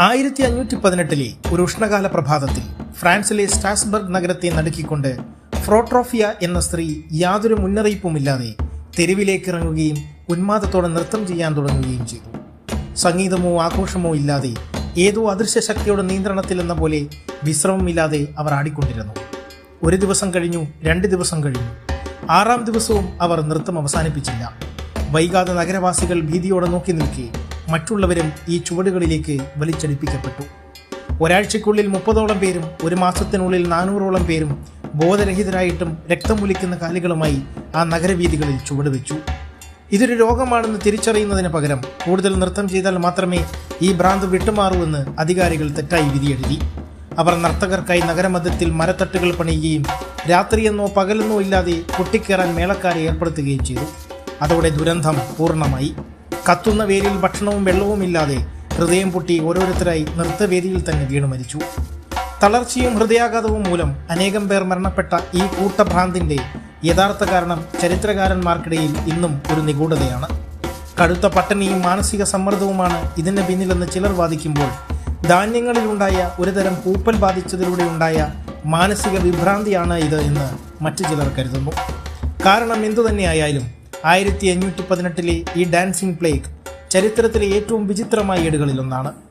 1518 ഒരു ഉഷ്ണകാല പ്രഭാതത്തിൽ ഫ്രാൻസിലെ സ്ട്രാസ്ബർഗ് നഗരത്തെ നടുക്കിക്കൊണ്ട് ഫ്രോട്രോഫിയ എന്ന സ്ത്രീ യാതൊരു മുന്നറിയിപ്പുമില്ലാതെ തെരുവിലേക്ക് ഇറങ്ങുകയും ഉന്മാദത്തോടെ നൃത്തം ചെയ്യാൻ തുടങ്ങുകയും ചെയ്തു. സംഗീതമോ ആഘോഷമോ ഇല്ലാതെ ഏതോ അദൃശ്യ ശക്തിയുടെ നിയന്ത്രണത്തിലെന്ന പോലെ വിശ്രമമില്ലാതെ അവർ ആടിക്കൊണ്ടിരുന്നു. ഒരു ദിവസം കഴിഞ്ഞു, 2 ദിവസം കഴിഞ്ഞു. 6-ാം ദിവസവും അവർ നൃത്തം അവസാനിപ്പിച്ചില്ല. വൈകാതെ നഗരവാസികൾ ഭീതിയോടെ നോക്കി നിൽക്കെ മറ്റുള്ളവരും ഈ ചുവടുകളിലേക്ക് വലിച്ചടിപ്പിക്കപ്പെട്ടു. ഒരാഴ്ചയ്ക്കുള്ളിൽ 30ഓളം പേരും 1 മാസത്തിനുള്ളിൽ 400ഓളം പേരും ബോധരഹിതരായിട്ടും രക്തം ഒലിക്കുന്ന കാലുകളുമായി ആ നഗരവീഥികളിൽ ചുവടുവെച്ചു. ഇതൊരു രോഗമാണെന്ന് തിരിച്ചറിയുന്നതിന് പകരം കൂടുതൽ നൃത്തം ചെയ്താൽ മാത്രമേ ഈ ഭ്രാന്ത് വിട്ടുമാറൂ എന്ന് അധികാരികൾ തെറ്റായി വിധിയെഴുതി. അവർ നർത്തകർക്കായി നഗരമധ്യത്തിൽ മരത്തട്ടുകൾ പണിയുകയും രാത്രിയെന്നോ പകലെന്നോ ഇല്ലാതെ കൊട്ടിക്കേറാൻ മേളക്കാരെ ഏർപ്പെടുത്തുകയും ചെയ്തു. അതോടെ ദുരന്തം പൂർണ്ണമായി. കത്തുന്ന വേരിൽ ഭക്ഷണവും വെള്ളവും ഇല്ലാതെ ഹൃദയം പൊട്ടി ഓരോരുത്തരായി നൃത്തവേദിയിൽ തന്നെ വീണു മരിച്ചു. തളർച്ചയും ഹൃദയാഘാതവും മൂലം അനേകം പേർ മരണപ്പെട്ട ഈ കൂട്ടഭ്രാന്തിന്റെ യഥാർത്ഥ കാരണം ചരിത്രകാരന്മാർക്കിടയിൽ ഇന്നും ഒരു നിഗൂഢതയാണ്. കടുത്ത പട്ടിണിയും മാനസിക സമ്മർദ്ദവുമാണ് ഇതിന് പിന്നിലെന്ന് ചിലർ വാദിക്കുമ്പോൾ, ധാന്യങ്ങളിലുണ്ടായ ഒരുതരം പൂപ്പൽ ബാധിച്ചതിലൂടെയുണ്ടായ മാനസിക വിഭ്രാന്തിയാണ് ഇത് എന്ന് മറ്റു ചിലർ കരുതുന്നു. കാരണം എന്തുതന്നെയായാലും 1518 ഈ ഡാൻസിംഗ് പ്ലേഗ് ചരിത്രത്തിലെ ഏറ്റവും വിചിത്രമായ ഏടുകളിലൊന്നാണ്.